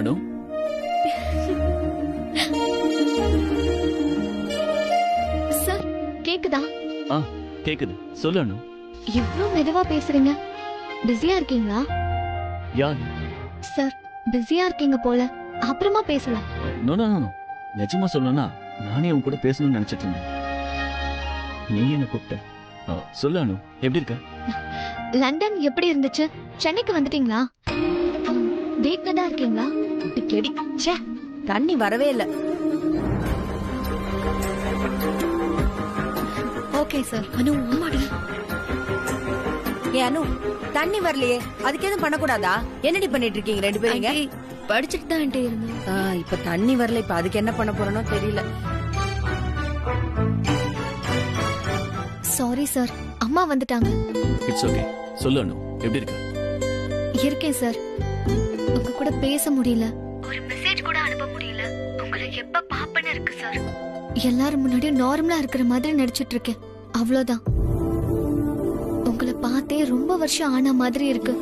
அனு, sir கேக்குதா? கேக்குது. சொல்லு அனு. இவ்ளோ மெதுவா பேசுறீங்க. பிஸியா இருக்கீங்களா? யார்? சார் பிஸியா இருக்கீங்க போல. அப்புறமா பேசலாம். No no no. நிஜமா சொல்லணும்னா நானே உன் கூட பேசணும்னு நினைச்சிட்டு இருந்தேன். நீ என்ன கூப்பிட்ட? சொல்லு அனு, எப்படி இருக்க? லண்டன் எப்படி இருந்துச்சு? சென்னைக்கு வந்துட்டீங்களா? வீட்ல தான் இருக்கீங்களா? கெடி ச்சே, தண்ணி வரவே இல்ல. Okay sir. அனு அம்மாடி. ஏ அனு, தண்ணி வரலையே, அதுக்கு எதுவும் பண்ணக்கூடாதா? என்னடி பண்ணிட்டு இருக்கீங்க ரெண்டு பேருங்க? படிச்சுட்டு தான் இருந்தேன். இப்ப தண்ணி வரல, இப்ப அதுக்கு என்ன பண்ண போறனோ தெரியல. சாரி சார், அம்மா வந்துட்டாங்க. It's okay. சொல்லு அனு, எப்படி இருக்க? இருக்கேன் சார். உங்க கூட பேச முடியல, ஒரு மெசேஜ் கூட அனுப்ப முடியல. உங்களை எப்ப பாப்பேன்னு இருக்கு சார். எல்லாரும் முன்னாடி நார்மலா இருக்கிற மாதிரி நடிச்சிட்டு இருக்கேன், அவ்வளவுதான். உங்களை பார்த்தே ரொம்ப வருஷம் ஆன மாதிரி இருக்கு.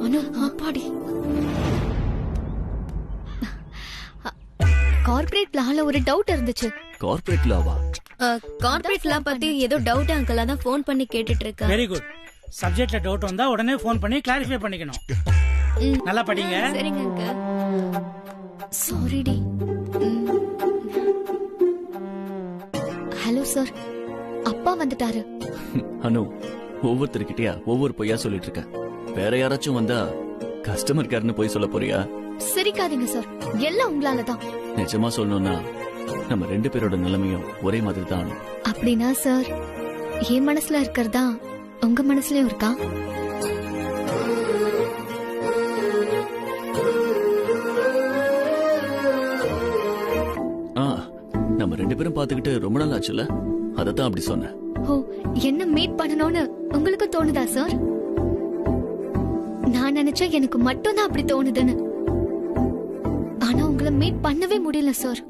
அனு அப்பாடி. கார்ப்பரேட் லால ஒரு டவுட் இருந்துச்சு. Corporate lava? கார்ப்பரேட் லா பத்தி ஏதோ டவுட் அங்கிள், அதான் ஃபோன் பண்ணி கேட்டுட்டு இருக்கேன். Very good. சப்ஜெக்ட்ல டவுட் வந்தா உடனே ஃபோன் பண்ணி கிளாரிஃபை பண்ணிக்கணும். நல்லா படிங்க. சரிங்க அங்கிள். சாரி டி. ஹலோ சார், அப்பா வந்துட்டாரு. அனு, ஒவ்வொருத்தருக்கிட்டயா ஒவ்வொரு பொய்யா சொல்லிட்டு இருக்க. வேற யாராச்சும் வந்தா கஸ்டமர் கேர்னு போய் சொல்ல போறியா? சிரிக்காதீங்க சார், எல்லாம் உங்களாலதான். நிஜமா சொல்லணும்னா நம்ம ரெண்டு பேரோட நிலைமையும் ஒரே மாதிரி தான். அப்படின்னா சார், என் மனசுல இருக்கிறதா உங்க மனசுலயும் இருக்கா? நம்ம ரெண்டு பேரும் பாத்துக்கிட்டு ரொம்ப நாள் ஆச்சுல, அதத்தான் அப்படி சொன்னேன். ஓ, என்ன மீட் பண்ணணும்னு உங்களுக்கு தோணுதா சார்? நான் நினைச்சா எனக்கு மட்டும் தான் அப்படி தோணுதுன்னு. ஆனா உங்களை மீட் பண்ணவே முடியல சார்.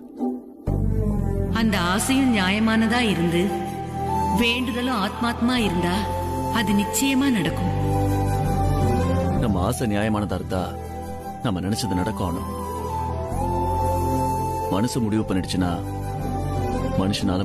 அந்த ஆசையும் நியாயமானதா இருந்து வேண்டுதலும் ஆத்மாத்மா இருந்தா அது நிச்சயமா நடக்கும். நம்ம ஆசை நியாயமானதா இருந்தா நம்ம நினைச்சது நடக்கணும். மனசு முடிவு பண்ணிடுச்சுன்னா மனுஷனால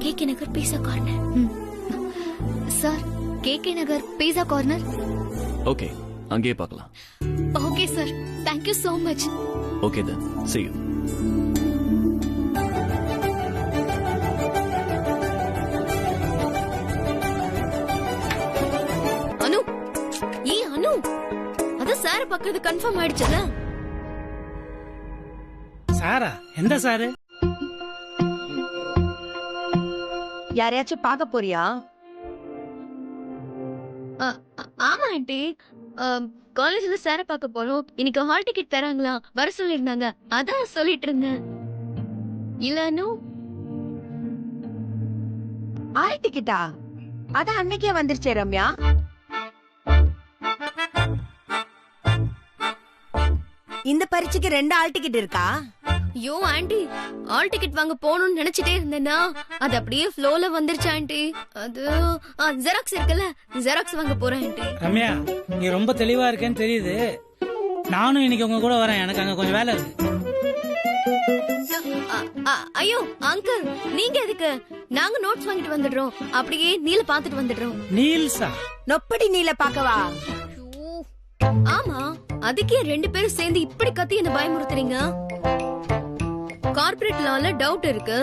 கேகே நகர் பீஸா கார்னர். சார், கேகே நகர் பீஸா கார்னர். ஓகே, அங்கேயே பார்க்கலாம். Okay sir, thank you so much. Okay then, see you. அனு, அனு, அத சார் பக்கத்து கன்ஃபார்ம் ஆயிடுச்சுல. சாரா? எந்த சாரு? யாரையாச்சும் பார்க்க போறியா? ஆமா ஆண்டி, காலேஜ்ல சார பார்க்க போறோம். இன்னைக்கு ஹால் டிக்கெட் தராங்களா, வர சொல்லிருந்தாங்க. அதான் சொல்லிட்டு இருந்தேன். இல்ல அனு, ஹால் டிக்கெட்டா? அதான் அன்னைக்கே வந்துருச்சே ரம்யா. இந்த பரீட்சைக்கு 2 ஹால் டிக்கெட் இருக்கா? ஐயோ ஆண்டி, ஹால் டிக்கெட் வாங்க போகணும்னு நினைச்சிட்டே இருந்தேன்னா அது அப்படியே ஃப்ளோல வந்துருச்சு ஆண்டி. அது ஜெராக்ஸ் இருக்குல்ல, ஜெராக்ஸ் வாங்க போறேன் ஆண்டி. ரம்யா, நீ ரொம்ப தெளிவா இருக்கேன்னு தெரியுது. நானும் இன்னைக்கு உங்க கூட வரேன், எனக்கு அங்க கொஞ்சம் வேலை இருக்கு. ஐயோ அங்கிள், நீங்க எதுக்கு? நாங்க நோட்ஸ் வாங்கிட்டு வந்துடுறோம், அப்படியே நீல பாத்துட்டு வந்துடுறோம். நீல்ஸா? நொப்படி நீல பாக்கவா? ஆமா, அதுக்கே 2 பேரும் சேர்ந்து இப்படி கத்தி என்ன பயமுறுத்துறீங்க? கார்ப்பரேட் லால டவுட் இருக்கு,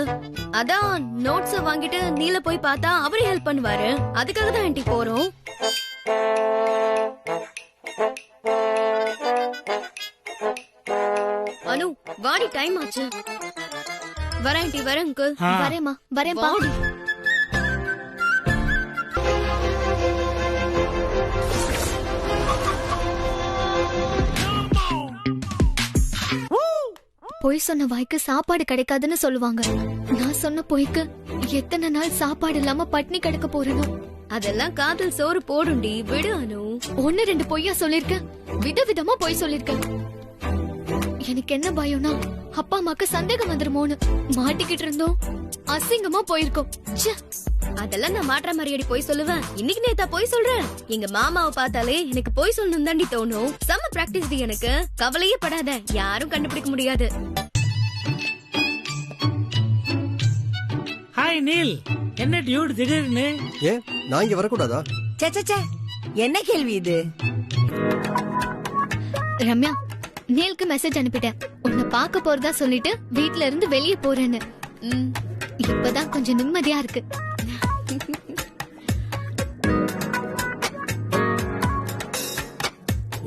அதான் நோட்ஸ வாங்கிட்டு நீல போய் பார்த்தா அவரே ஹெல்ப் பண்ணுவாரு. அதுக்காக தான் ஆண்டி போறோம். அனு வாடி, டைம் ஆச்சு. வரேன் ஆண்டி, வரேன் அங்கிள். வரேம்மா, வரேன் பாடி. பொய் சொன்ன வாய்க்கு சாப்பாடு கிடைக்காதுன்னு சொல்லுவாங்க. நான் சொன்ன பொய்க்கு எத்தனை நாள் சாப்பாடு இல்லாம பட்னி கிடக்க போறேனோ. அதெல்லாம் காதல் சோறு போடுண்டி, விடு அனு. ஒன்னு ரெண்டு பொய்யா சொல்லிருக்கேன், விதவிதமா பொய் சொல்லிருக்கேன். எனக்கு என்ன பயம்னா அப்பா அம்மாக்கு சந்தேகம் வந்துருமோன்னு மாட்டிக்கிட்டு இருந்தோம், அசிங்கமா போயிருக்கோம். ச்சே. அதெல்லாம் நான் மாற்ற மாதிரியாடி போய் சொல்லுவேன். இன்னைக்கு நேத்தா போய் சொல்றேன். எங்க மாமாவை பார்த்தாலே எனக்கு போய் சொல்லணும் தாண்டி தோணும். செம்ம பிராக்டிஸ் டி எனக்கு. கவலையே படாத, யாரும் கண்டுபிடிக்க முடியாது. ஹாய் நீல், என்ன டியூட் திடீர்னு? ஏன் நான் இங்க வரக்கூடாதா? சே என்ன கேள்வி இது? ரம்யா, நீலுக்கு மெசேஜ் அனுப்பிட்டேன். உன்னை பார்க்க போறதா சொல்லிட்டு வீட்ல இருந்து வெளியே போறேன்னு. இப்பதான் கொஞ்சம் நிம்மதியா இருக்கு.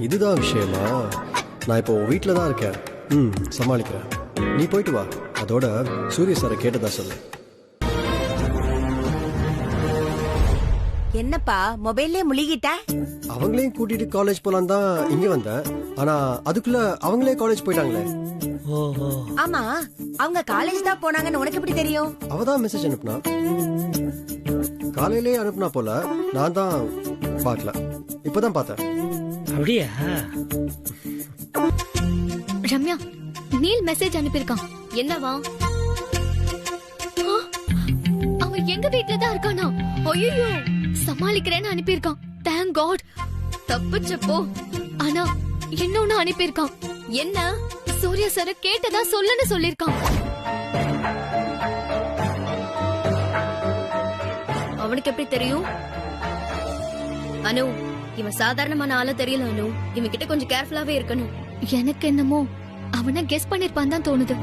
இதுதான் விஷயமா? நான் இப்போ வீட்ல தான் இருக்கேன். சமாளிக்கிறேன். நீ போயிட்டு வா. அதோட சூரிய சாரை கேட்டதா சொல்லு. என்னப்பா மொபைல்லே முழுகிட்ட? அவங்களையும் கூட்டிட்டு காலேஜ் போலாம் தான் இங்க வந்தேன். ஆனா அதுக்குள்ள அவங்களே காலேஜ் போயிட்டாங்களே. ஓஹோ. ஆமா, அவங்க காலேஜ் தான் போனாங்கன்னு உனக்கு எப்படி தெரியும்? அவதான் மெசேஜ் அனுப்புனா. காலையிலே அனுப்புனா போல. நான் தான் பார்க்கல, இப்பதான் பார்த்தேன். அப்படியா? ரம்யா, நீல் மெசேஜ் அனுப்பியிருக்கான். என்னவா? அவன் எங்க வீட்ல தான் இருக்கானா? ஐயோ, சமாளிக்கிறேன்னு அனுப்பியிருக்கான். Thank God, தப்பிச்சப்போ. ஆனா இன்னொன்னு அனுப்பியிருக்கான். என்ன? சூர்யா சார கேட்டதா சொல்லுன்னு சொல்லிருக்கான். அவனுக்கு எப்படி தெரியும்? அனு, இவன் சாதாரணமான ஆள தெரியல அனு. இவன் கிட்ட கொஞ்சம் கேர்ஃபுல்லாவே இருக்கணும். எனக்கு என்னமோ அவனை கெஸ் பண்ணிருப்பான் தான் தோணுது.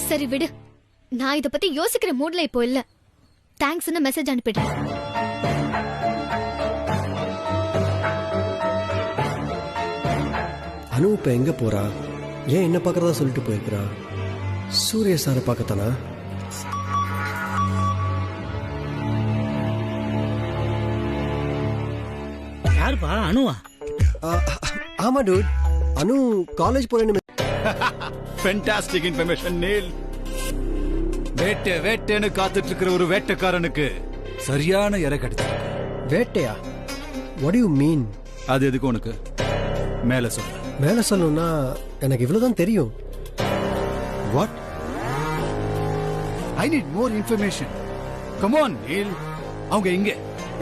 சரி விடு, நான் இத பத்தி யோசிக்கிற மூட்ல இப்போ இல்ல. தேங்க்ஸ்னு மெசேஜ் அனுப்பிட்டேன். அனு இப்ப எங்க போறா? ஏன் என்ன பாக்குறதா சொல்லிட்டு போயிருக்கிறா? சூரிய சாரை பார்க்கத்தானா? யாருப்பா? அனுவா? ஆமா டூட், அனு காலேஜ் போறேன்னு. Fantastic information Neel. வேட்டைன்னு காத்துட்டு இருக்கிற ஒரு வேட்டைக்காரனுக்கு சரியான இறை கிடைச்சிருக்கு. வேட்டையா? What you mean? அது எதுக்கு உனக்கு? மேல சொல்ல. மேல சொல்லணும்னா எனக்கு இவ்வளவுதான் தெரியும். What? I need more information. Come on Neel. அவங்க எங்க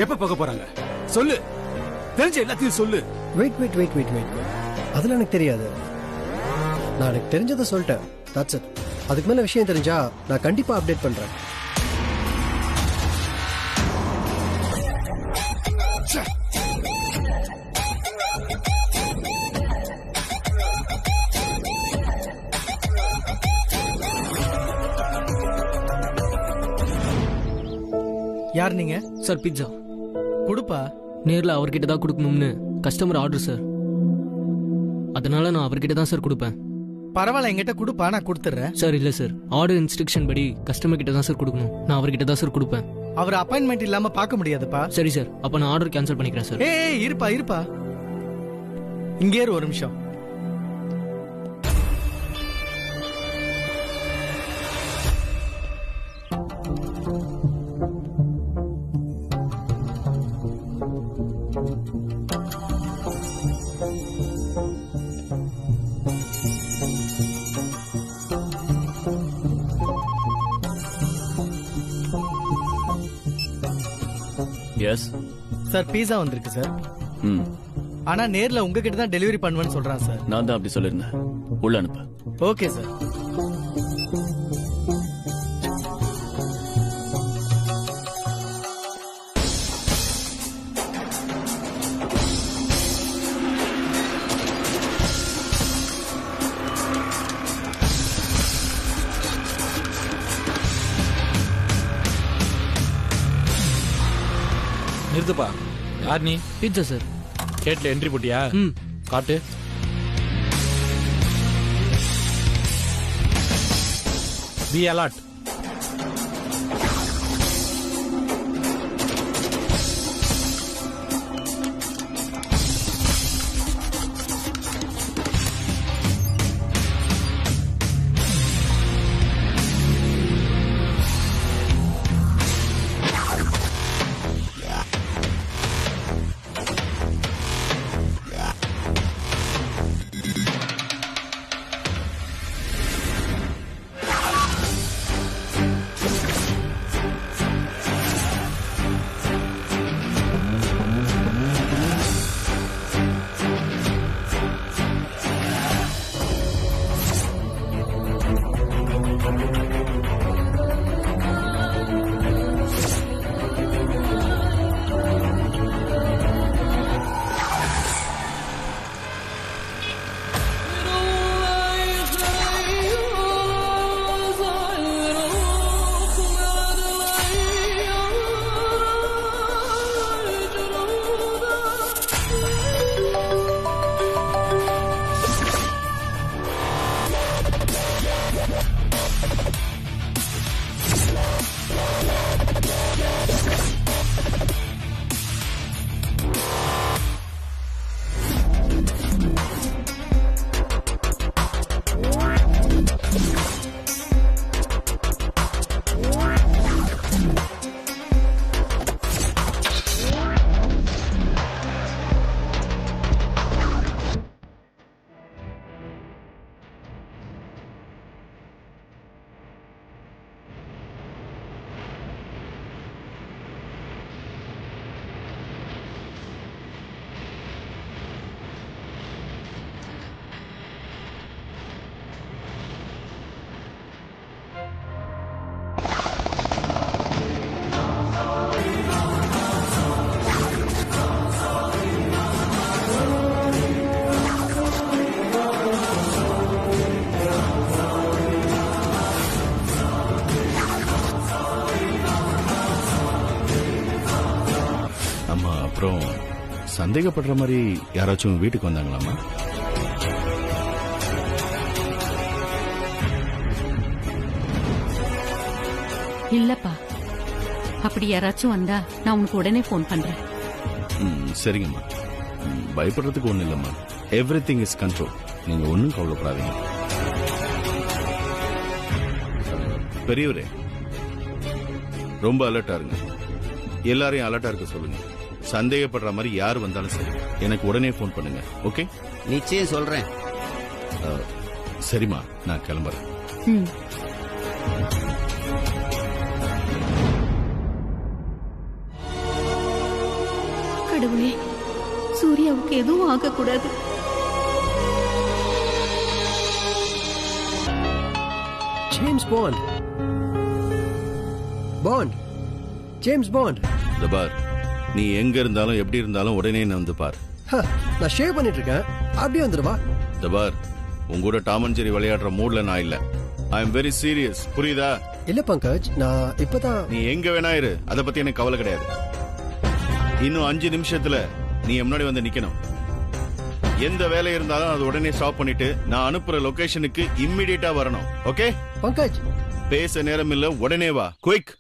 எப்ப பார்க்க போறாங்க? சொல்லு, தெரிஞ்ச எல்லாத்தையும் சொல்லு. வெயிட். அதெல்லாம் எனக்கு தெரியாது. நான் எனக்கு தெரிஞ்சதை சொல்லிட்டேன். That's it. அதுக்கு மேல விஷயம் தெரிஞ்சா நான் கண்டிப்பா அப்டேட் பண்றேன். யார் நீங்க? சார் பிட்சா கொடுப்பா. நேரில் அவர்கிட்ட தான் கொடுக்கணும்னு கஸ்டமர் ஆர்டர் சார். அதனால நான் அவர்கிட்ட தான் சார் கொடுப்பேன். பரவாயில்ல, என்கிட்ட கொடுப்பா, நான் கொடுத்துறேன். சார் இல்ல சார், ஆர்டர் இன்ஸ்ட்ரக்ஷன் படி கஸ்டமர் கிட்ட தான் சார் கொடுக்கணும். நான் அவர்கிட்ட தான் சார் கொடுப்பேன். அவர் அப்பாயின்மெண்ட் இல்லாம பார்க்க முடியாதுப்பா. சரி சார், அப்ப நான் ஆர்டர் கேன்சல் பண்ணிக்கிறேன் சார். ஏய் இருப்பா இங்கே இரு ஒரு நிமிஷம். எஸ் சார், பீஸா வந்திருக்கு சார். ஆனா நேர்ல உங்ககிட்ட தான் டெலிவரி பண்ணுவேன்னு சொல்றான் சார். நான் தான் அப்படி சொல்லிருந்தேன். உள்ள அனுப்ப. Okay sir. நிறுத்துப்பா. யார் நீ? Pizza sir. கேட்ல என்ட்ரி போட்டியா? காட்டு. Be alert. அப்புறம் சந்தேகப்படுற மாதிரி யாராச்சும் வீட்டுக்கு வந்தாங்களாமா? இல்லப்பா, அப்படி யாராச்சும் வந்தா நான் உனக்கு உடனே ஃபோன் பண்றேன். சரிங்கம்மா. பயப்படுறதுக்கு ஒண்ணு இல்லம்மா. Everything is control. நீங்க ஒன்னும் கவலைப்படாதீங்க. பெரியவரே, ரொம்ப அலர்ட்டா இருங்க. எல்லாரையும் அலர்ட்டா இருக்க சொல்லுங்க. சந்தேகப்படுற மாதிரி யார் வந்தாலும் சரி எனக்கு உடனே ஃபோன் பண்ணுங்க. ஓகே? நிச்சயம் சொல்றேன். சரிம்மா, நான் கிளம்புறேன். கடவுளே, சூர்யாவுக்கு எதுவும் ஆகக்கூடாது. James Bond. Bond. James Bond. பார், நீ எங்க இருந்தாலும் எப்படி இருந்தாலும் உடனே என்ன வந்து பார். நான் ஷேவ் பண்ணிட்டு இருக்கேன், அப்படியே வந்துருவா. பார், உங்களோட டாம் அண்ட் ஜெர்ரி விளையாடுற மூட்ல நான் இல்ல. I am very serious. புரியுதா? இல்ல பங்கஜ், நான் இப்பதான். நீ எங்க வேணா இரு, அத பத்தி எனக்கு கவலை கிடையாது. இன்னும் 5 நிமிஷத்துல நீ முன்னாடி வந்து நிக்கணும். எந்த வேலை இருந்தாலும் அது உடனே ஸ்டாப் பண்ணிட்டு நான் அனுப்புற லொகேஷனுக்கு இம்மிடியேட்டா வரணும். ஓகே பங்கஜ்? பேச நேரம் இல்ல, உடனே வா. குயிக்.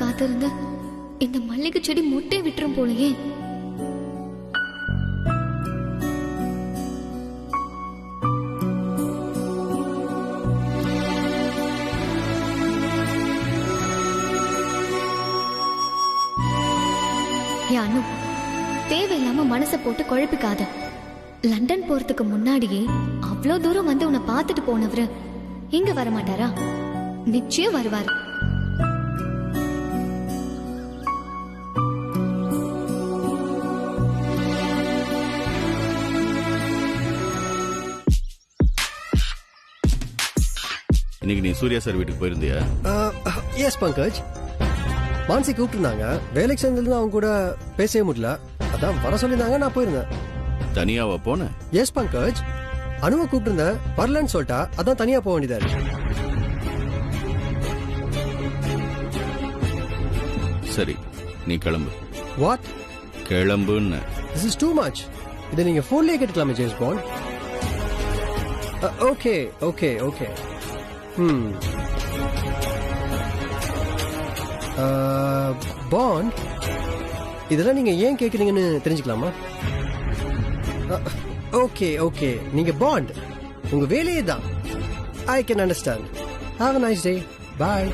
காத்திருந்து இந்த மல்லிகை செடி முட்டை விட்டுரும் போலயே. அனு, தேவையில்லாம மனசை போட்டு குழப்பிக்காத. லண்டன் போறதுக்கு முன்னாடியே அவ்வளோ தூரம் வந்து உன்னை பார்த்துட்டு போனவரு இங்க வரமாட்டாரா? நிச்சயம் வருவார். இன்னைக்கு நீ சூர்யா சார் வீட்டுக்கு போயிருந்தியா? எஸ் பங்கஜ். மான்சி கூப்பிட்டுருந்தாங்க. வேலைக்கு சேர்ந்தது அவங்க கூட பேசவே முடியல, அதான் வர சொல்லியிருந்தாங்க, நான் போயிருந்தேன். தனியாவா போன? எஸ் பங்கஜ், அனுவை கூப்பிட்டுருந்தேன், வரலன்னு சொல்லிட்டா, அதான் தனியா போக வேண்டியதா இருக்கு. சரி, நீ கிளம்பு. வாட்? கிளம்புன்னு. This is too much. இதை நீங்க போன்லயே கேட்டுக்கலாமே James Bond. Okay okay okay. Bond, இதெல்லாம் நீங்க ஏன் கேக்குறீங்கன்னு தெரிஞ்சுக்கலாமா? ஓகே ஓகே, நீங்க பாண்ட், உங்க வேலையே தான். I can understand. Have a nice day. Bye.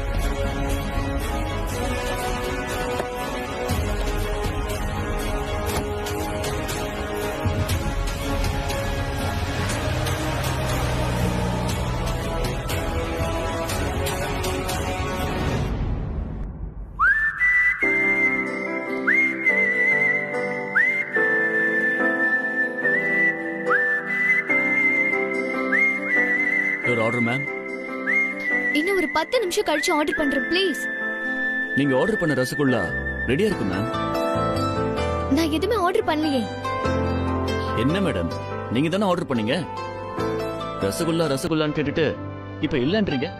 Order ma'am. இன்னும் ஒரு 10 நிமிஷம் கழிச்சு ஆர்டர் பண்றேன் ப்ளீஸ். நீங்க ஆர்டர் பண்ண ரசகுல்லா ரெடியா இருக்கு மேம். நான் எதுவுமே ஆர்டர் பண்ணலையே. என்ன மேடம், நீங்க தானே ஆர்டர் பண்ணீங்க. ரசகுல்லான்னு கேட்டுட்டு இப்ப இல்லன்றீங்க.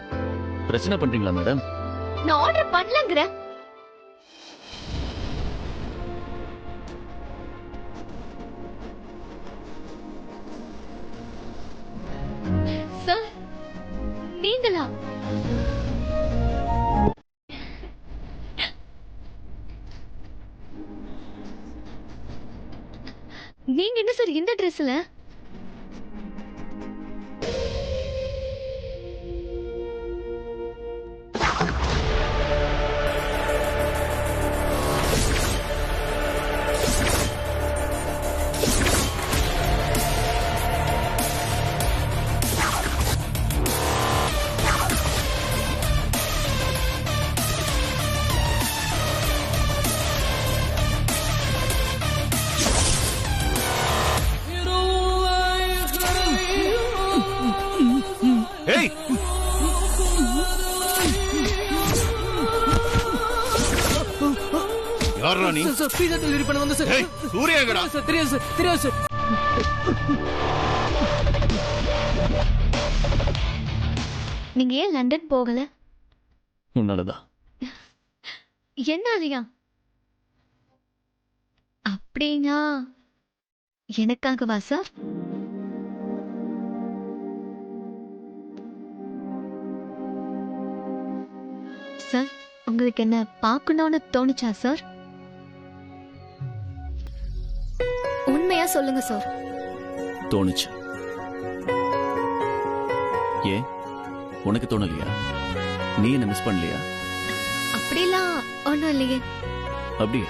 பிரச்சனை பண்றீங்களா மேடம்? நான் ஆர்டர் பண்ணலங்கறேன். சார், நீங்களா? நீங்க என்ன சார் இந்த ட்ரெஸ்ல? யாரா நீ? சார் பீஸா டெலிவரி பண்ண வந்த சார். ஏய், சூர்யா எங்கடா? சார் தெரியாது சார், தெரியாது சார். நீங்க ஏன் லண்டன் போகல? உன்னாலதான். என்ன அதிகம்? அப்படின்னா எனக்காகவா சார்? சார் உங்களுக்கு என்ன பார்க்கணும்னு தோணுச்சா சார்? உண்மையா சொல்லுங்க சார். தோணுச்சு. ஏன் உனக்கு தோணலையா? நீ என்ன மிஸ் பண்ணலையா? அப்படிலாம் ஒண்ணும் இல்லையே. அப்படியே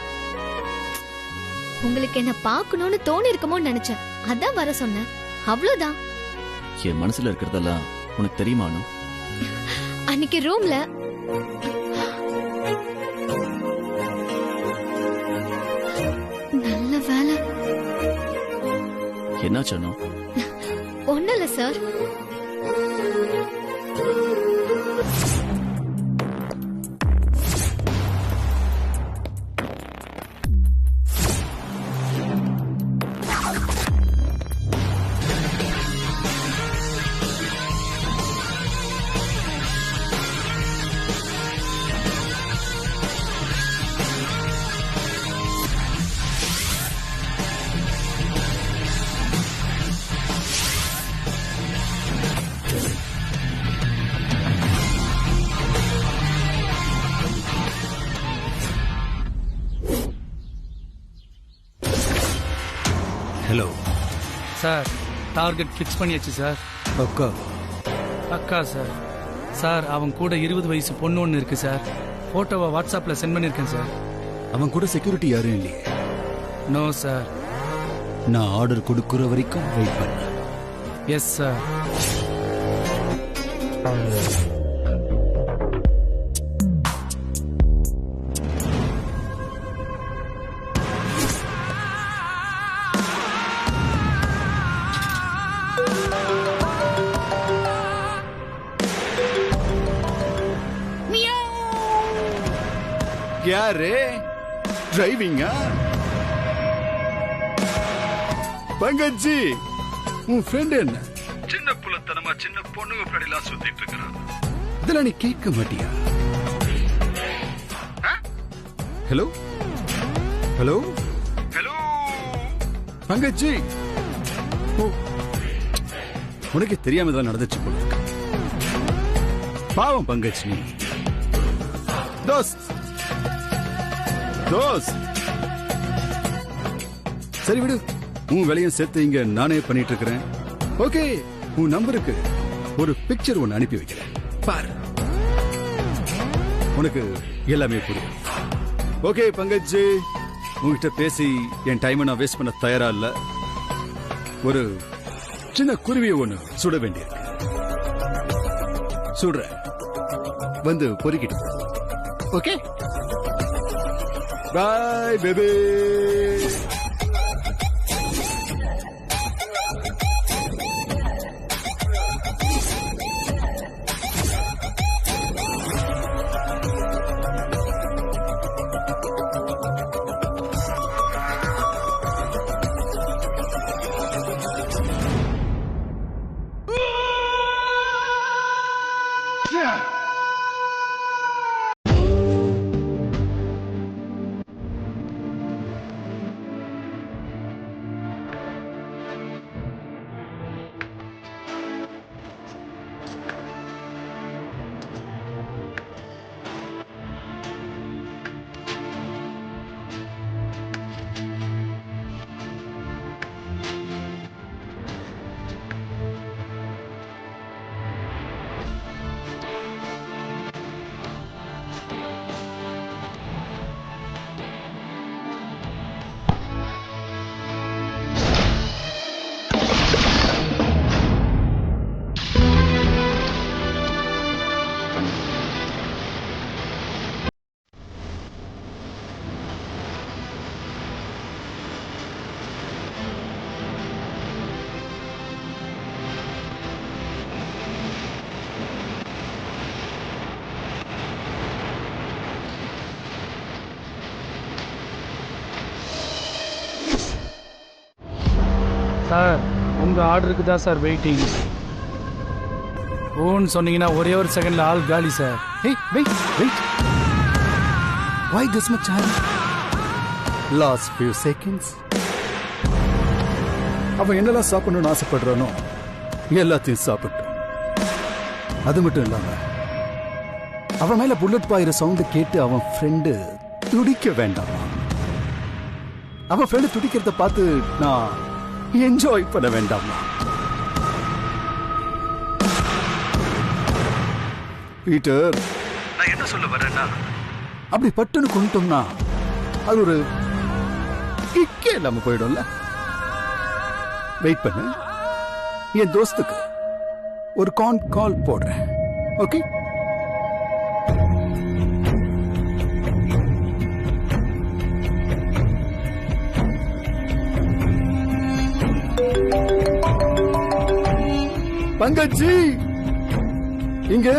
உங்களுக்கு என்ன பார்க்கணும்னு தோணி இருக்குமோ நினைச்சேன், அதான் வர சொன்னேன், அவ்வளவுதான். என் மனசுல இருக்கிறதெல்லாம் உனக்கு தெரியுமானு? அன்னைக்கு ரூம்ல நல்ல வேலை. என்னாச்சானோ? ஒண்ணும் இல்ல sir. Hello sir target fix பண்ணியாச்சு சார். அக்கா அக்கா சார். சார் அவன் கூட 20 வயசு பொண்ணு ஒன்று இருக்கு சார். போட்டோவை வாட்ஸ்அப்ல சென்ட் பண்ணியிருக்கேன் சார். அவன் கூட செக்யூரிட்டி யாரும் இல்லையே. No sir. நான் ஆர்டர் கொடுக்குற வரைக்கும் வெயிட் பண்ண. Yes sir. யாரு டிரைவிங்கா? பங்கஜி உன் ஃப்ரெண்ட் என்ன சின்ன புலத்தனமா சின்ன பொண்ணுங்க பின்னாடிலாம் சுத்திட்டு இருக்கிறான். இதெல்லாம் நீ கேட்க மாட்டியா? ஹலோ ஹலோ ஹலோ பங்கஜி, உனக்கு தெரியாம இதெல்லாம் நடந்துச்சு போல இருக்கு. பாவம் பங்கஜ் நீ. தோஸ்த் தோஸ்த் சரி விடு, உன் வேலையும் சேர்த்து இங்க நானே பண்ணிட்டு இருக்கிறேன். ஓகே, உன் நம்பருக்கு ஒரு பிக்சர் ஒன்னு அனுப்பி வைக்கிறேன், பாரு, உனக்கு எல்லாமே புரியும். ஓகே பங்கஜ், உங்ககிட்ட பேசி என் டைமை நான் வேஸ்ட் பண்ண தயாரா இல்ல. ஒரு சின்ன குருவியை ஒண்ணு சுட வேண்டியிருக்கு. சுடுற வந்து பொறுக்கிட்டு. Okay bye baby. சார் உங்க ஆர்டருக்கு தான் சார் வெயிட்டிங். ஓன்னு சொன்னீங்கன்னா ஒரே ஒரு செகண்ட்ல ஆள் காலி sir. Hey, wait. Why this much time? Last few seconds. அவன் என்னெல்லாம் சாப்பிடணும்னு ஆசைப்படுறானோ எல்லாத்தையும் சாப்பிட்டு, அது மட்டும் இல்லாம அவன் மேல புல்லட் பாயிற சவுண்ட் கேட்டு அவன் ஃப்ரெண்டு துடிக்க வேண்டாம். அவன் ஃப்ரெண்டு துடிக்கிறத பார்த்து நான் என்ஜாய் பண்ண வேண்டாமா? பீட்டர், நான் என்ன சொல்ல வரேன்னா, அப்படி பட்டுன்னு கொண்டுட்டோம்னா அது ஒரு கிக்கே இல்லாம போயிடும்ல. வெயிட் பண்ணு, என் தோஸ்துக்கு ஒரு கால் போடுறேன். ஓகே? பங்கஜி, இங்க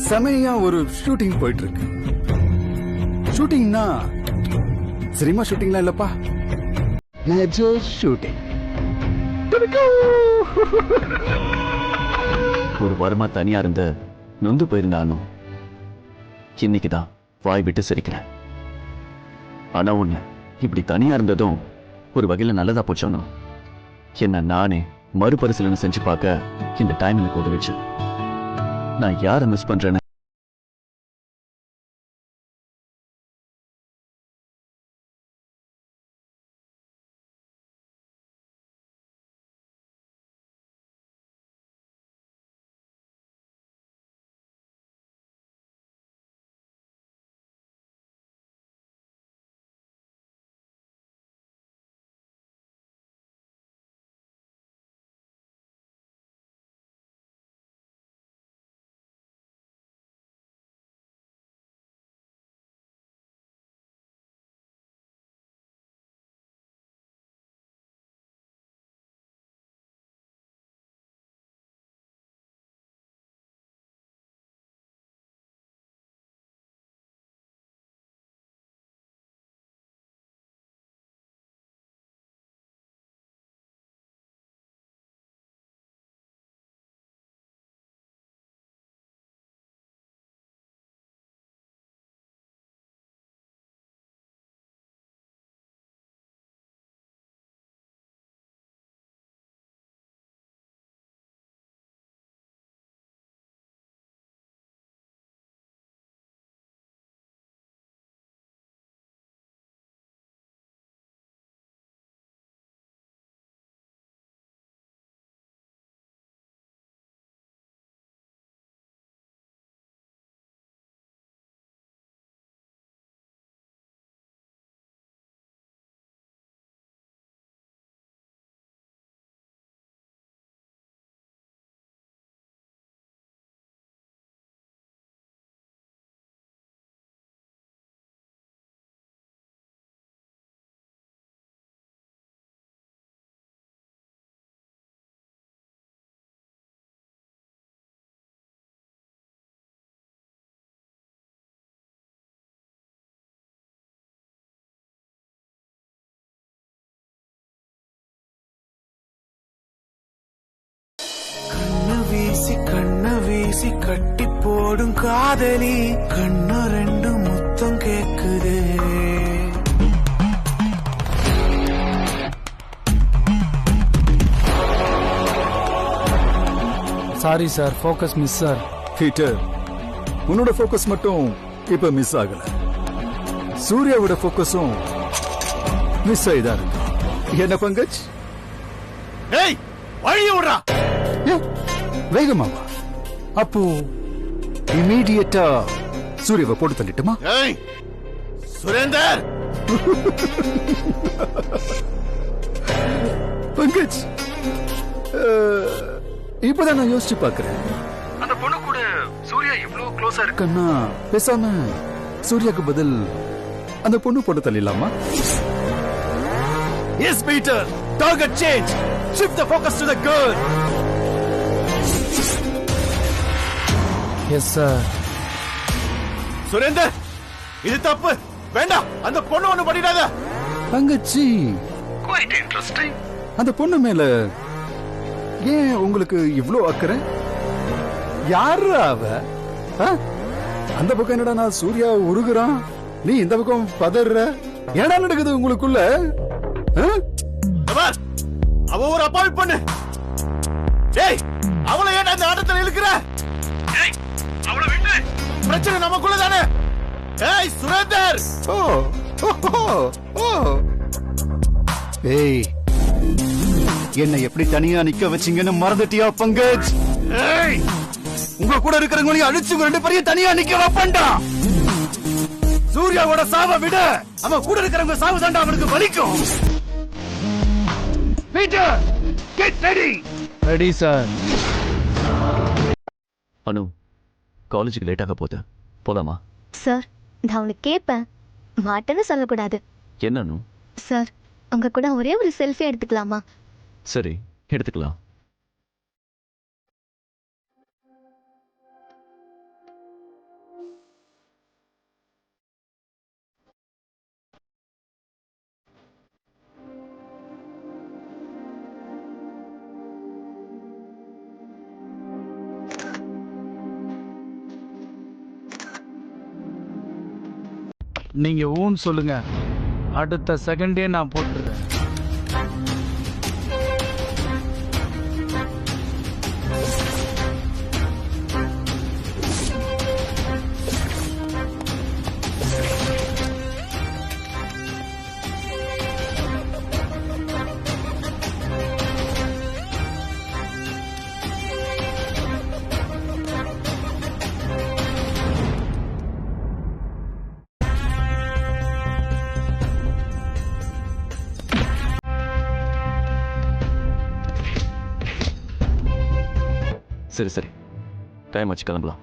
செமையா ஒரு ஷூட்டிங் போயிட்டு இருக்கு. ஷூட்டிங்னா சினிமா ஷூட்டிங்லாம் இல்லப்பா, நேச்சுரல் ஷூட்டிங். ஒரு வாரமா தனியா இருந்த நொந்து போயிருந்தாலும் இன்னைக்குதான் வாய் விட்டு சிரிக்கிறேன். ஆனா ஒண்ணு, இப்படி தனியா இருந்ததும் ஒரு வகையில நல்லதா போச்சோன்னு என்ன நானே மறுபரிசீலனை செஞ்சு பார்க்க இந்த டைம் எனக்கு உதவிச்சு. நான் யாரை மிஸ் பண்றேன்னு கண்ண வீசி கட்டி போடும் காதலி, கண்ணு ரெண்டு முத்தம் கேக்குது. Sorry sir, focus miss sir. Peter, உன்னோட ஃபோக்கஸ் மட்டும் இப்ப மிஸ் ஆகல, சூர்யாவோட ஃபோக்கஸும் மிஸ் ஆயிதான் இருக்கு. என்ன பங்கஜ்? ஏய், வழி விடுறா. வேகமாவா? அப்போ இமீடியட்டா சூர்யாவை போட்டு தள்ளிட்டுமா? ஏய் சுரேந்தர்! பங்கஜ், இப்பதான் நான் யோசிச்சு பாக்குறேன், அந்த பொண்ணு கூட சூர்யா இவ்வளவு க்ளோஸா இருக்கன்னா பேசாம சூர்யாக்கு பதில் அந்த பொண்ணு போட்டு தள்ளிடலாமா? Yes, Peter. Target change. Shift the focus to the girl. Yes sir. Surender, இது தப்பு. வேண்டாம், அந்த பொண்ணு ஒண்ணு பண்ணிடாத. தங்கச்சி, Quite interesting. அந்த பொண்ணு மேல ஏன் உங்களுக்கு இவ்ளோ அக்கறை? யாரு அவ? ஆ? அந்த பக்கம் என்னடா நான் சூர்யா உருகுறான், நீ இந்த பக்கம் பதற. ஏடா நடக்குது உங்களுக்குள்ள? ஆ? அவ ஒரு அப்பாவி பொண்ணு. டேய், அவளை ஏன் அந்த ஆட்டத்துல இழுக்கிற? டேய், அவளை விட்டு. பிரச்சனை நமக்குள்ள தானே. ஏய் சுரேந்தர். ஓ ஓ ஓ. ஏய், என்ன எப்படி தனியா நிக்க வச்சீங்கன்னு மறந்துட்டியா பங்கஜ்? ஏய், உங்க கூட இருக்கிறவங்களையும் அழிச்சு ரெண்டு பேரையும் தனியா நிக்க வைப்பேன்டா. சூர்யாவோட சாவை விட அவன் கூட இருக்கிறவங்க சாவு தாண்டா அவனுக்கு வலிக்கும். Peter, get ready. Ready sir. Anu, காலேஜுக்கு லேட்டாக போகுது, போலாமா? சார், நான் உனக்கு கேட்பேன், மாட்டேன்னு சொல்லக்கூடாது. என்ன அனு? சார், உங்க கூட ஒரே ஒரு செல்ஃபி எடுத்துக்கலாமா? சரி, எடுத்துக்கலாம். நீங்க ஊன்னு சொல்லுங்க, அடுத்த செகண்டே நான் போட்டுருக்கேன். சரி சரி, டைம் ஆச்சு, கிளம்பலாம்.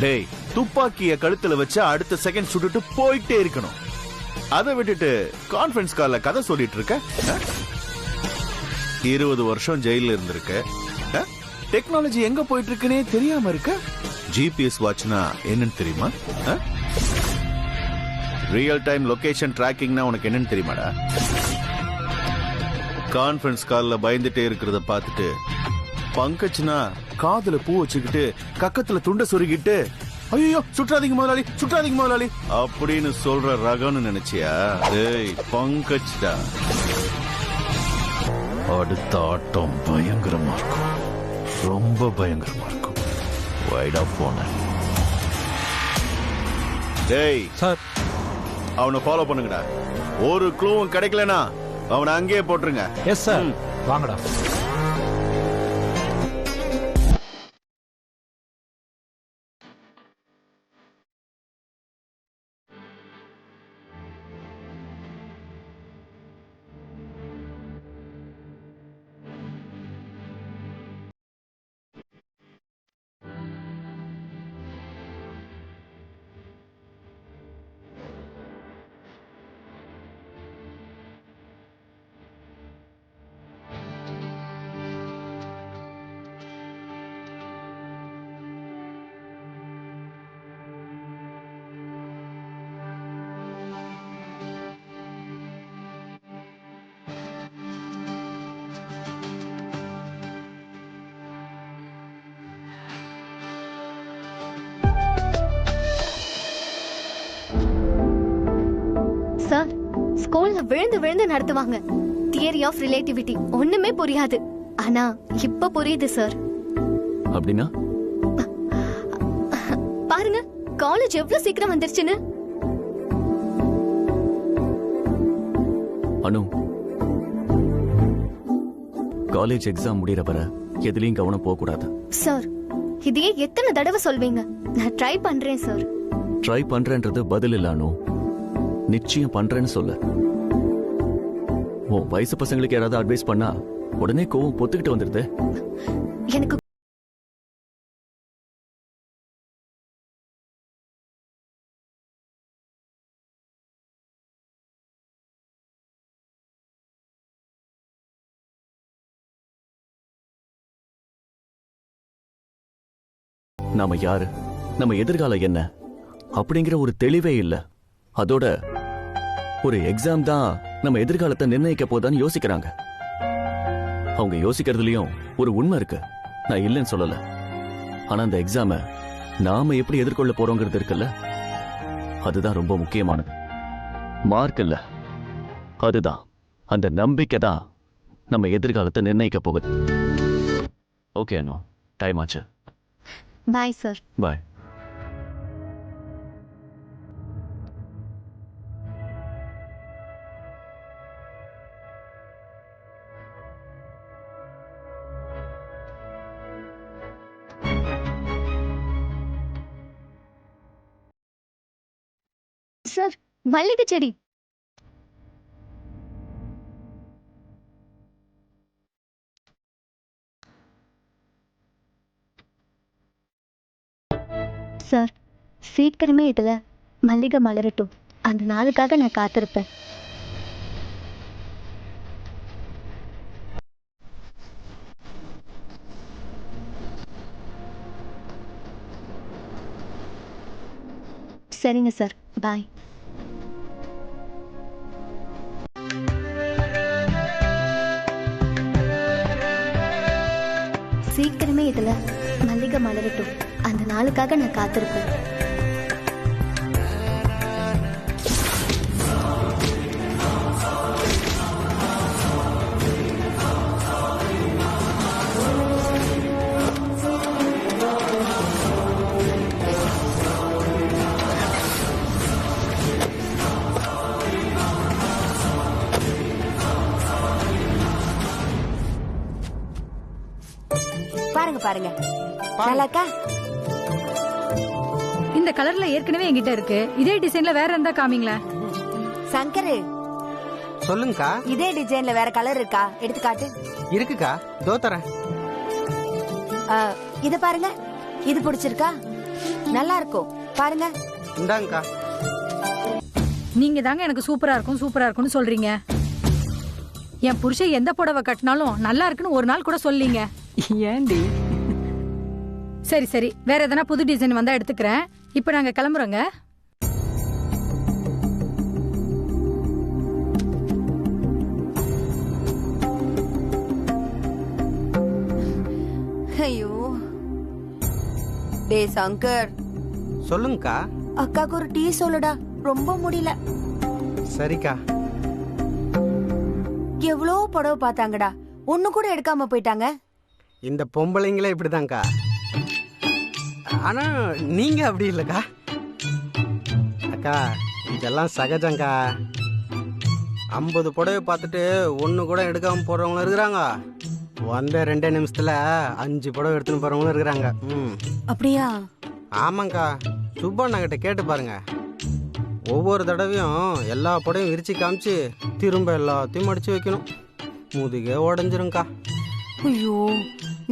டேய், துப்பாக்கிய கழுத்துல வச்சு அடுத்த செகண்ட் சுட்டுட்டு போயிட்டே இருக்கணும். அதை விட்டுட்டு கான்ஃபரன்ஸ் கால்ல கதை சொல்லிட்டு இருக்க. 20 வருஷம் ஜெயில இருந்திருக்க. டெக்னாலஜி எங்க போயிட்டு இருக்குன்னே தெரியாம இருக்க. ஜிபிஎஸ் வாட்ச்னா என்னன்னு தெரியுமா? ரியல் டைம் லொகேஷன் டிராக்கிங்னா உனக்கு என்னன்னு தெரியுமாடா? கான்ஃபரன்ஸ் கால்ல பயந்துட்டே இருக்கிறத பார்த்துட்டு பங்கஜ்னா காதுல பூ வச்சுக்கிட்டு கக்கத்துல துண்ட சொருகிட்டு ஐயோ சுற்றாதீங்க முதலாளி, சுற்றாதீங்க முதலாளி அப்படின்னு சொல்ற ரகம்னு நினைச்சியா? ஏய் பங்கஜ்டா, அடுத்த ஆட்டம் பயங்கரமா இருக்கும், ரொம்ப பயங்கரமா இருக்கும். வைடா போன. டேய் சார், அவனை ஃபாலோ பண்ணுங்கடா. ஒரு க்ளூவும் கிடைக்கலனா அவனை அங்கேயே போட்டுருங்க. Yes sir. வாங்கடா. சார், ஸ்கூல்ல விழுந்து விழுந்து நடத்துவாங்க. தியரி ஆஃப் ரிலேட்டிவிட்டி ஒண்ணுமே புரியாது. ஆனா இப்ப புரியுது சார். அப்படின்னா பாருங்க, காலேஜ் எவ்வளவு சீக்கிரம் வந்துருச்சுன்னு. அனு, காலேஜ் எக்ஸாம் முடியற வரை எதுலயும் கவனம் போக கூடாது. சார், இதையே எத்தனை தடவை சொல்வீங்க? நான் ட்ரை பண்றேன் சார். ட்ரை பண்றேன்றது பதில் இல்லானோ, நிச்சயம் பண்றேன்னு சொல்ல. உன் வயசு பசங்களுக்கு யாராவது அட்வைஸ் பண்ணா உடனே கோவம் பொத்துக்கிட்டு வந்துடுது. எனக்கு நாம யாரு, நம்ம எதிர்காலம் என்ன அப்படிங்கிற ஒரு தெளிவே இல்ல. அதோட ஒரு எக்ஸாம் தான் நம்ம எதிர்காலத்தை நிர்ணயிக்க போதான்னு யோசிக்கிறாங்க. அவங்க யோசிக்கிறதுலயும் ஒரு உண்மை இருக்கு, நான் இல்லைன்னு சொல்லல. ஆனா அந்த எக்ஸாம நாம எப்படி எதிர்கொள்ள போறோங்கிறது இருக்குல்ல, அதுதான் ரொம்ப முக்கியமானது. மார்க் இல்ல, அதுதான், அந்த நம்பிக்கை தான் நம்ம எதிர்காலத்தை நிர்ணயிக்க போகுது. ஓகே அனு, டைம் ஆச்சு. Bye sir. பாய். சார், மல்லிகை செடி. சார், சீக்கிரமே இதுல மல்லிகை மலரட்டும், அந்த நாளுக்காக நான் காத்திருப்பேன். சரிங்க சார், பாய். சீக்கிரமே இதுல மல்லிகை மலரட்டும், அந்த நாளுக்காக நான் காத்திருப்பேன். பாருங்க பாருங்க, நல்லா இருக்கா? இந்த கலர்ல ஏற்கனவே என்கிட்ட இருக்கு, இதே டிசைன்ல வேற இருந்தா காமிங்களா? சங்கரு, சொல்லுங்கக்கா. இதே டிசைன்ல வேற கலர் இருக்கா? எடுத்து காட்டு. இருக்குக்கா, தோ தரேன். இத பாருங்க, இது பிடிச்சிருக்கா? நல்லா இருக்கும், பாருங்க. இந்தாங்கக்கா. நீங்க தாங்க எனக்கு சூப்பரா இருக்கும் சூப்பரா இருக்கும்னு சொல்றீங்க. என் புருஷன் எந்த புடவை கட்டினாலும் நல்லா இருக்குன்னு ஒரு நாள் கூட சொல்லீங்க. ஏண்டி? சரி சரி, வேற எதனா புது டிசைன் வந்தா எடுத்துக்கிறேன். இப்ப நாங்க கிளம்புறோங்க. ஐயோ, டே சங்கர். சொல்லுங்கக்கா. அக்காக்கு ஒரு டீ சொல்லுடா, ரொம்ப முடியல. சரிக்கா. எவ்வளோ புடவை பார்த்தாங்கடா, ஒண்ணு கூட எடுக்காம போயிட்டாங்க. இந்த பொம்பளைங்களே இப்படிதான்க்கா. ஆனா நீங்க அப்படி இல்லக்கா. அக்கா, இதெல்லாம் சகஜங்கா. 50 புடவை பார்த்துட்டு ஒண்ணு கூட எடுக்காம போறவங்களும் இருக்கிறாங்க. வந்த 2 நிமிஷத்துல 5 புடவை எடுத்துன்னு போறவங்களும் இருக்கிறாங்க. அப்படியா? ஆமாங்கா, சுப்பண்ணா கிட்ட கேட்டு பாருங்க. ஒவ்வொரு தடவையும் எல்லா புடவையும் விரிச்சு காமிச்சு திரும்ப எல்லாத்தையும் மடிச்சு வைக்கணும். முதுகே உடஞ்சிருங்கக்கா. ஐயோ,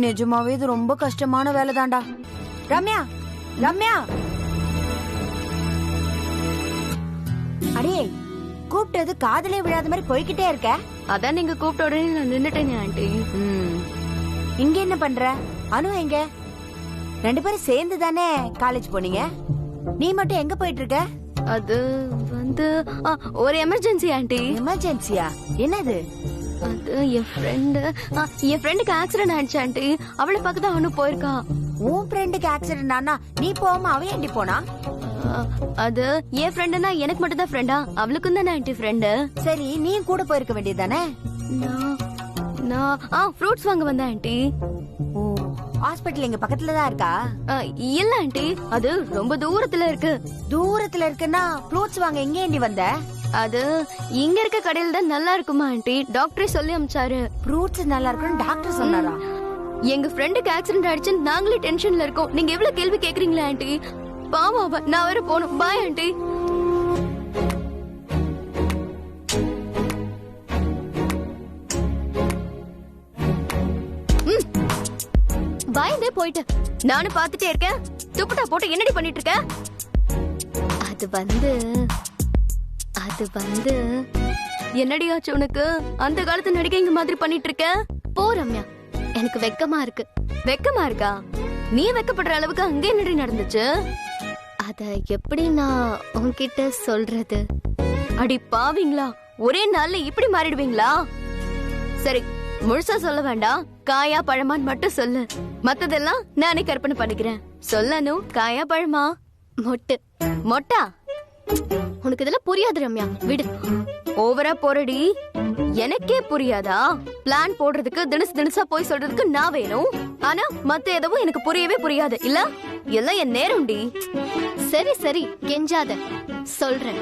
நிஜமாவே இது ரொம்ப கஷ்டமான வேலை தான்டா. ரம்யா, ரம்யா, அடே, கூப்பிட்டது காதலே விழாத மாதிரி போய்கிட்டே இருக்க. அதான் நீங்க கூப்பிட்ட உடனே நான் நின்னுட்டேன் ஆண்டி. இங்க என்ன பண்ற? அனு எங்க? 2 பேரும் சேர்ந்து தானே காலேஜ் போனீங்க. நீ மட்டும் எங்க போயிட்டு இருக்க? அது வந்து ஒரு எமர்ஜென்சி ஆண்டி. எமர்ஜென்சியா? என்னது? அது என் ஃப்ரெண்டுக்கு ஆக்சிடென்ட் ஆயிடுச்சு ஆண்டி. அவளை பார்க்க தான் அவனு போயிருக்கா. உன் ஃப்ரெண்டுக்கு ஆக்சிடென்ட் ஆனா நீ போகாம அவன் ஏண்டி போனா? அது என் ஃப்ரெண்டுனா எனக்கு மட்டும் தான் ஃப்ரெண்டா? அவளுக்கும் தானே ஆண்டி ஃப்ரெண்டு. சரி, நீ கூட போயிருக்க வேண்டியதானே? நான் ஃப்ரூட்ஸ் வாங்க வந்தேன் ஆண்டி. ஓ, ஹாஸ்பிடல் இங்க பக்கத்துல தான் இருக்கா? இல்ல ஆண்டி, அது ரொம்ப தூரத்துல இருக்கு. தூரத்துல இருக்குன்னா ஃப்ரூட்ஸ் வாங்க எங்க ஏண்டி வந்த? அது இங்க இருக்க கடையில தான் நல்லா இருக்குமா ஆண்டி, டாக்டரே சொல்லி அனுப்பிச்சாரு. ஃப்ரூட்ஸ் நல்லா இருக்குன்னு டாக்டர் சொன்னாரா? எங்க ஃப்ரெண்டுக்கு ஆக்சிடென்ட் ஆயிடுச்சுன்னு நாங்களே டென்ஷன்ல இருக்கோம். நீங்க எவ்வளவு கேள்வி கேக்குறீங்களா ஆண்டி? பாவம் நான் வேற போகணும். Bye aunty. பயந்தே போயிட்டு நானும் பாத்துட்டே இருக்கேன். துப்பட்டா போட்டு என்னடி பண்ணிட்டு இருக்க? அது வந்து என்னடி ஆச்சு உனக்கு? அந்த காலத்து நடிகைங்க மாதிரி பண்ணிட்டு இருக்க? போ ரம்யா, எனக்கு வெக்கமா இருக்கு. வெக்கமா இருக்கா? நீ வெக்கப்படுற அளவுக்கு அங்க என்னடி நடந்துச்சு? அத எப்படி நான் உன்கிட்ட சொல்றது? அடி பாவீங்களா, ஒரே நாள்ல இப்படி மாறிடுவீங்களா? சரி, முழுசா சொல்ல வேண்டாம். காயா பழமான்னு மட்டும் சொல்லு. மத்ததெல்லாம் நானே கற்பனை பண்ணிக்கிறேன். சொல்லணும். காயா பழமா? மொட்டா? உனக்கு இதெல்லாம் புரியாது ரம்யா, விடு. ஓவரா போறடி. எனக்கே புரியாதா? பிளான் போடுறதுக்கு தினசா போய் சொல்றதுக்கு நான் வேணும். ஆனா மத்த எதுவும் எனக்கு புரியவே புரியாது இல்ல. எல்லாம் என் நேரம்டி. சரி கெஞ்சாத. சொல்றேன்.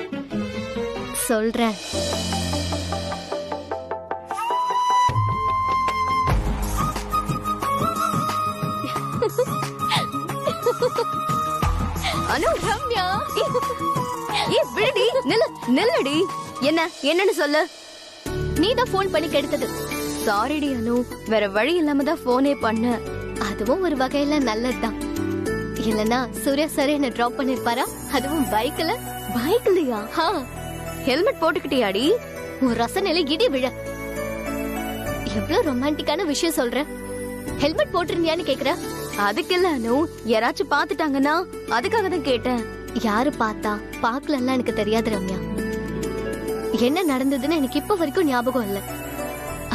அனு, ரம்யா, விடுடி. நில்லடி. என்னன்னு சொல்லு. நீ தான் போன் பண்ணி கெடுத்தது. சாரிடி அனு, வேற வழி இல்லாம தான் போனே பண்ண. அதுவும் ஒரு வகையில நல்லதுதான். இல்லனா சூர்யா சார் என்ன டிராப் பண்ணிருப்பாரா? அதுவும் பைக்லயா? ஹெல்மெட் போட்டுக்கிட்டியாடி? உன் ரசனையில இடி விழ. எவ்வளவு ரொமான்டிக்கான விஷயம் சொல்ற. ஹெல்மெட் போட்டிருந்தியான்னு கேக்குற? அதுக்கு இல்ல அனு, யாராச்சும் பாத்துட்டாங்கன்னா அதுக்காக தான் கேட்டேன். யாரு பார்த்தா பாக்கலன்னா எனக்கு தெரியாது ரம்யா. என்ன நடந்ததுன்னு எனக்கு இப்ப வரைக்கும் ஞாபகம் இல்ல.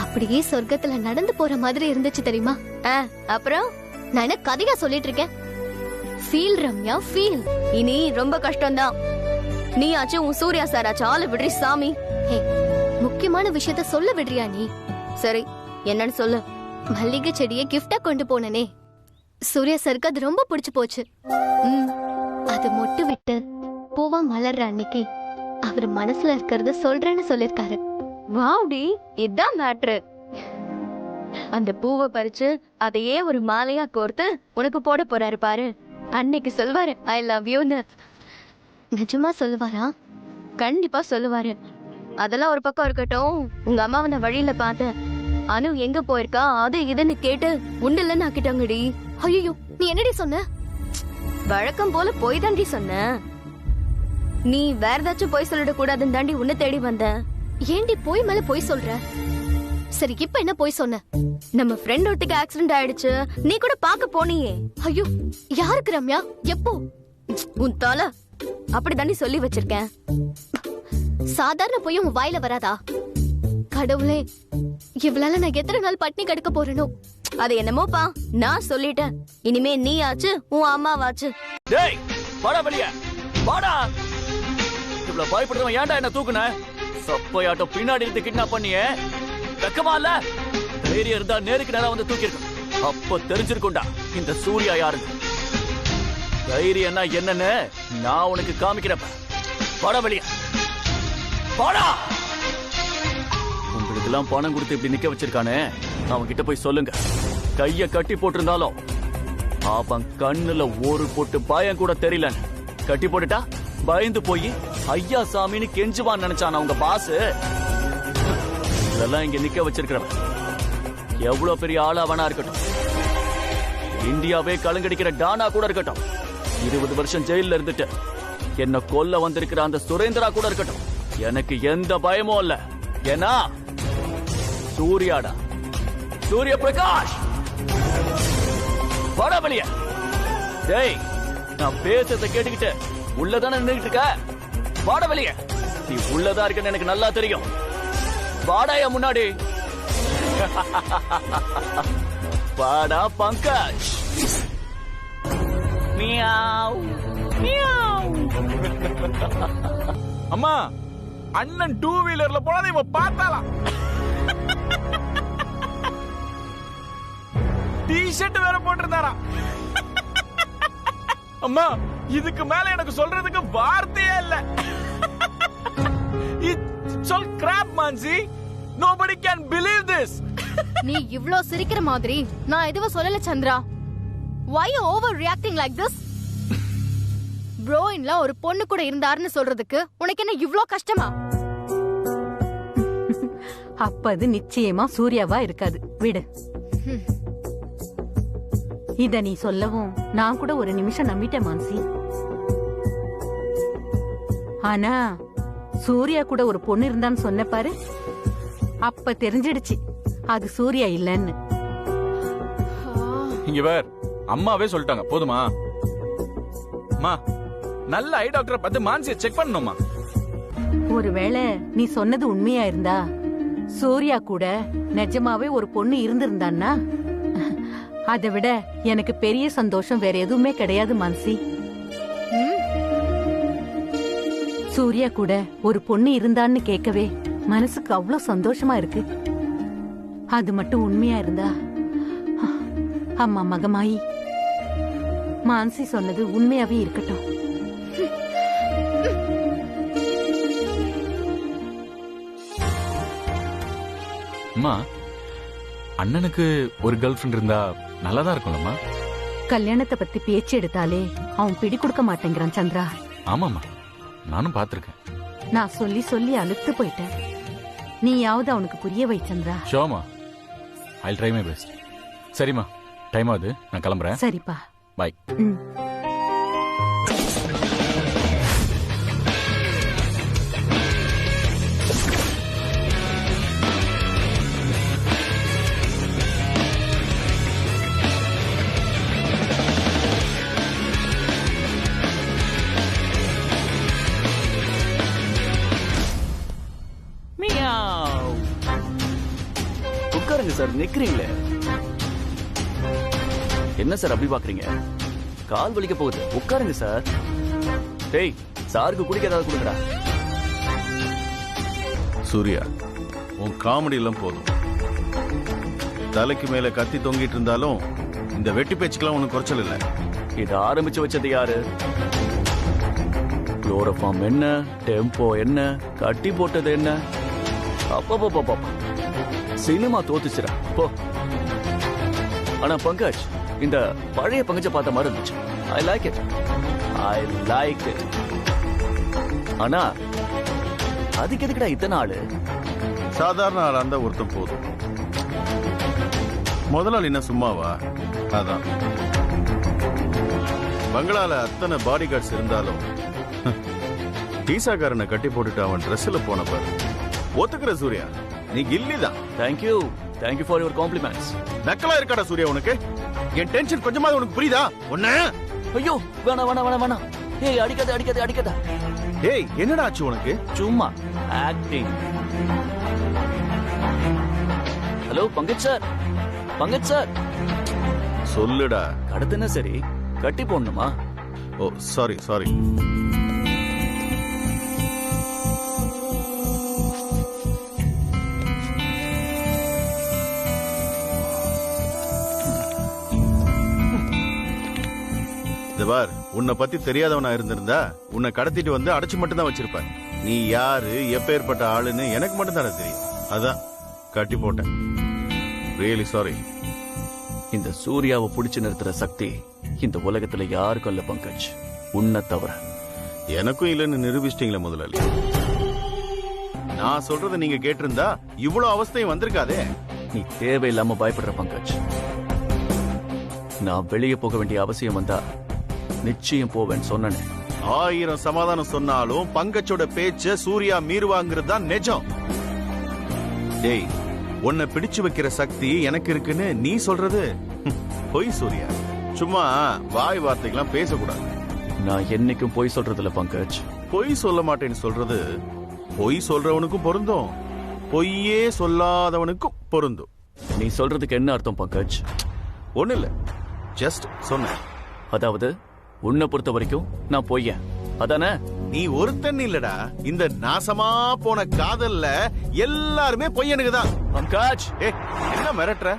அப்படியே சொர்க்கத்துல நடந்து போற மாதிரி இருந்துச்சு தெரியுமா? அப்புறம் நான் என்ன கதையா சொல்லிட்டு இருக்கேன்? Feel Ramya, feel. இனி ரொம்ப கஷ்டம்தான். நீ ஆச்சும் உன் சூர்யா சார் ஆச்சு ஆளு விடுறி சாமி. முக்கியமான விஷயத்த சொல்ல விடுறியா நீ? சரி, என்னன்னு சொல்லு. மல்லிகை செடியை கிஃப்டா கொண்டு போனனே, சூர்யா சாருக்கு அது ரொம்ப பிடிச்சு போச்சு. அது மொட்டு விட்டு பூவா மலர்ற அன்னைக்கு அவர் மனசுல இருக்கிறத சொல்றேன்னு சொல்லிருக்காரு. வாவ்டி, இதான் மேட்ரு. அந்த பூவை பறிச்சு அதையே ஒரு மாலையா கோர்த்து உனக்கு போட போறாரு பாரு. அன்னைக்கு சொல்வாரு ஐ லவ் யூன்னு. நிஜமா சொல்லுவாரா? கண்டிப்பா சொல்லுவாரு. அதெல்லாம் ஒரு பக்கம் இருக்கட்டும். உங்க அம்மாவை நான் வழியில பார்த்தேன். அனு எங்க போயிருக்கா அது இதுன்னு கேட்டு உண்டுலன்னு ஆக்கிட்டாங்கடி. ஐயோ, நீ என்னடி சொன்ன? வழக்கம் போல போய் தாண்டி சொன்ன. நீ வேற ஏதாச்சும் போய் சொல்லிட கூடாதுன்னு தாண்டி உன்னை தேடி வந்த. ஏண்டி போய் மேல போய் சொல்ற? சரி, இப்ப என்ன போய் சொன்ன? நம்ம ஃப்ரெண்ட் ஒருத்திக்கு ஆக்சிடென்ட் ஆயிடுச்சு, நீ கூட பாக்க போனியே. ஐயோ, யாருக்கு ரம்யா? எப்போ? உன் தலை அப்படி தாண்டி சொல்லி வச்சிருக்கேன். சாதாரண போய் உன் வாயில வராதா? கடவுளே, இவளால நான் எத்தனை நாள் பட்னி கடுக்க போறேனோ. அது என்னமோப்பா, நான் சொல்லிட்டேன். இனிமே நீ ஆச்சு உன் அம்மாவாச்சு. டேய், வாடா வெளிய. வாடா. இவ்வளவு பயப்படுறவன் ஏன்டா என்ன தூக்குன? சப்பையாட்டம் பின்னாடி இருந்து கிட்னாப் பண்ணியே. வெக்கமா இல்ல? தைரியம் இருந்தா நேருக்கு நேரா வந்து தூக்கிருக்க. அப்ப தெரிஞ்சிருக்கும்டா இந்த சூர்யா யாருன்னு. தைரியம்னா என்னன்னு நான் உனக்கு காமிக்கிறப்ப. வாடா வெளிய. வாடா. உங்களுக்கு எல்லாம் பணம் கொடுத்து இப்படி நிக்க வச்சிருக்கானே, அவன் கிட்ட போய் சொல்லுங்க. கைய கட்டி போட்டிருந்தாலும் அவன் கண்ணுல ஒரு பொட்டு பயம் கூட தெரியலன்னு. கட்டி போட்டுட்டா பயந்து போய் ஐயா சாமின்னு கெஞ்சுவான்னு நினைச்சான் அவங்க பாஸ். இதெல்லாம் இங்க நிக்க வச்சிருக்கிறவன் எவ்வளவு பெரிய ஆளா வேணா இருக்கட்டும், இந்தியாவே கலங்கடிக்கிற டானா கூட இருக்கட்டும், 20 வருஷம் ஜெயில இருந்துட்டு என்ன கொல்ல வந்திருக்கிற அந்த சுரேந்திரா கூட இருக்கட்டும், எனக்கு எந்த பயமும் இல்ல. ஏன்னா சூர்யாடா, சூரிய பிரகாஷ். வாடா வெளிய. டேய், நான் பேசுறத கேட்டுக்கிட்டு உள்ளதானே நின்னுட்டு இருக்க. வாடா வெளிய. நீ உள்ளதா இருக்கன்னு எனக்கு நல்லா தெரியும். வாடாயா முன்னாடி. வாடா பங்கஜ். Meow meow. அம்மா, அண்ணன் 2 வீலர்ல போனதை இவ பார்த்தாலாம். டி-ஷர்ட் வேற போட்டிருந்தாரா. அம்மா, இதுக்கு மேல எனக்கு சொல்றதுக்கு வார்த்தையே இல்ல. சொல் கிராப் Mansi. Nobody can believe this. நீ இவ்ளோ சிரிக்கிற மாதிரி நான் எதுவும் சொல்லல Chandra. Why you overreacting like this? ப்ரோயின்லாம் ஒரு பொண்ணு கூட இருந்தாருன்னு சொல்றதுக்கு உனக்கு என்ன இவ்ளோ கஷ்டமா? அப்ப அது நிச்சயமா சூர்யாவா இருக்காது, விடு. இத நீ சொல்லவும் நான் கூட ஒரு நிமிஷம் நம்பிட்டேன் மான்சி. ஆனா சூர்யா கூட ஒரு பொண்ணு இருந்தான்னு சொன்ன பாரு, அப்ப தெரிஞ்சிடுச்சு அது சூர்யா இல்லன்னு. இங்க வேற அம்மாவே சொல்லிட்டாங்க, போதுமா? அம்மா, நல்ல ஐ டாக்டரை பார்த்து மான்சியை செக் பண்ணணுமா? ஒருவேளை நீ சொன்னது உண்மையா இருந்தா சூர்யா கூட நிஜமாவே ஒரு பொண்ணு இருந்திருந்தான்னா அதை விட எனக்கு பெரிய சந்தோஷம் வேற எதுவுமே கிடையாது மான்சி. சூர்யா கூட ஒரு பொண்ணு இருந்தான்னு கேட்கவே மனசுக்கு அவ்வளவு சந்தோஷமா இருக்கு. அது மட்டும் உண்மையா இருந்தா, அம்மா மகமாயி, மான்சி சொன்னது உண்மையாவே இருக்கட்டும். அம்மா, அண்ணனுக்கு ஒரு கேர்ள் ஃப்ரெண்ட் இருந்தா நல்லாதான் இருக்கும்லம்மா. கல்யாணத்தை பத்தி பேச்சு எடுத்தாலே அவன் பிடி கொடுக்க மாட்டேங்கிறான் சந்திரா. ஆமாம்மா, நானும் பார்த்திருக்கேன். நான் சொல்லி சொல்லி அழுத்து போயிட்டேன். நீயாவது அவனுக்கு புரிய வை Chandra. ஷோமா, I try my best. சரிம்மா, டைம் ஆகுது, நான் கிளம்புறேன். சரிப்பா, பாய். உட்காருங்க சார், நிக்கிறீங்களே என்ன சார் அப்படி பாக்குறீங்க? கால் வலிக்க போகுது, உட்காருங்க சார். டேய், சாருக்கு குடிக்க ஏதாவது கொடுங்கடா. சூர்யா, உன் காமெடி எல்லாம் போதும். தலைக்கு மேல கத்தி தொங்கிட்டு இருந்தாலும் இந்த வெட்டி பேச்சுக்கெல்லாம் ஒன்னும் குறைச்சல் இல்ல. இதை ஆரம்பிச்சு வச்சது யாரு? குளோரோஃபார்ம் என்ன, டெம்போ என்ன, கட்டி போட்டது என்ன? அப்பா சினிமா தோத்துச்சுடா போ. ஆனா பங்கஜ், இந்த பழைய பங்கஜ பார்த்த மாதிரி இருந்துச்சு. I like it. ஆனா அதுக்கு எதுக்குடா இத்தனை ஆளு? சாதாரண ஆளா இருந்தா ஒருத்தன் போதும். முதலாளி என்ன சும்மாவா? அதான் பங்களால அத்தனை பாடி கார்ட்ஸ் இருந்தாலும் டீசாக்காரனை கட்டி போட்டுட்டு அவன் ட்ரெஸ்ல போன பாரு. ஒத்துக்கிற சூர்யா, நீ கில்லிதான். Thank you for your compliments. நக்கலா இருக்காடா சூர்யா உனக்கு? என் டென்ஷன் கொஞ்சமாவது உனக்கு புரியுதா? ஒண்ணு ஐயோ, வேணாம். ஏய், அடிக்காத. ஏய், என்னடா ஆச்சு உனக்கு? சும்மா ஆக்டிங். Hello Pankaj sir. சொல்லுடா. கடத்துனா சரி, கட்டி போடணுமா? ஓ சாரி. உன்னை பத்தி தெரியாதவனா இருந்திருந்தா உன்னை கடத்திட்டு வந்து அடைச்சு மட்டும் தான் வச்சிருப்பேன். நீ யாரு, எப்பேற்பட்ட ஆளுன்னு எனக்கு மட்டும் தானே தெரியும். அதான் கட்டி போட்டேன். Really sorry. இந்த சூர்யாவை புடிச்சு நிறுத்துற சக்தி இந்த உலகத்துல யாருக்கும் இல்ல பங்கஜ், உன்னை தவிர. எனக்கும் இல்லைன்னு நிரூபிச்சிட்டீங்களே முதலாளி. நான் சொல்றதை நீங்க கேட்டிருந்தா இவ்வளவு அவஸ்தையும் வந்திருக்காதே. நீ தேவையில்லாம பயப்படுற பங்கஜ். நான் வெளியே போக வேண்டிய அவசியம் வந்தா நிச்சயம் போவேன் சொன்னேன். 1000 சமாதானம் சொன்னாலும் பங்கஜோட பேச்ச சூர்யா மீறுவாங்கிறது தான் நிஜம். டேய், உன்னை பிடிச்சு வைக்கிற சக்தி எனக்கு இருக்குன்னு நீ சொல்றது பொய் சூர்யா. சும்மா வாய் வார்த்தைகள்லாம் பேசக்கூடாது. நான் என்னைக்கும் பொய் சொல்றதில்ல பங்கஜ். பொய் சொல்ல மாட்டேன்னு சொல்றது பொய் சொல்றவனுக்கும் பொருந்தும், பொய்யே சொல்லாதவனுக்கும் பொருந்தும். நீ சொல்றதுக்கு என்ன அர்த்தம் பங்கஜ்? ஒண்ணு இல்ல, ஜஸ்ட் சொன்னேன். அதாவது உன்னை பொறுத்த வரைக்கும் நான் பொய்ய, அதானே? நீ ஒருத்தன் இல்லடா, இந்த நாசமா போன காதல்ல எல்லாருமே பொய்யனுக்கு தான். பங்கஜ், என்ன மிரட்டுற?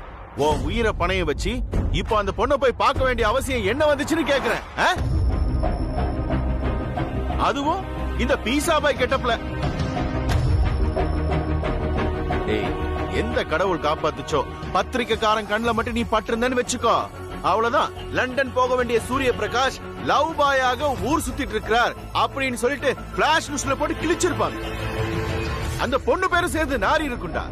உன் உயிரை பணைய வச்சு இப்ப அந்த பொண்ணை போய் பார்க்க வேண்டிய அவசியம் என்ன வந்துச்சுன்னு கேக்குறேன். அதுவும் இந்த பீஸா பாய் கெட்டப்ல. எந்த கடவுள் காப்பாத்துச்சோ, பத்திரிக்கைக்காரன் கண்ணுல மட்டும் நீ பட்டிருந்தேன்னு வச்சுக்கோ, அவ்வளவுதான். லண்டன் போக வேண்டிய சூரிய பிரகாஷ் லவ் பாயாக ஊர் சுத்திட்டு இருக்கிறார் அப்படின்னு சொல்லிட்டு பிளாஷ் நியூஸ்ல போட்டு கிழிச்சிருப்பாங்க. அந்த பொண்ணு பேரும் சேர்ந்து நாரி இருக்குண்டா.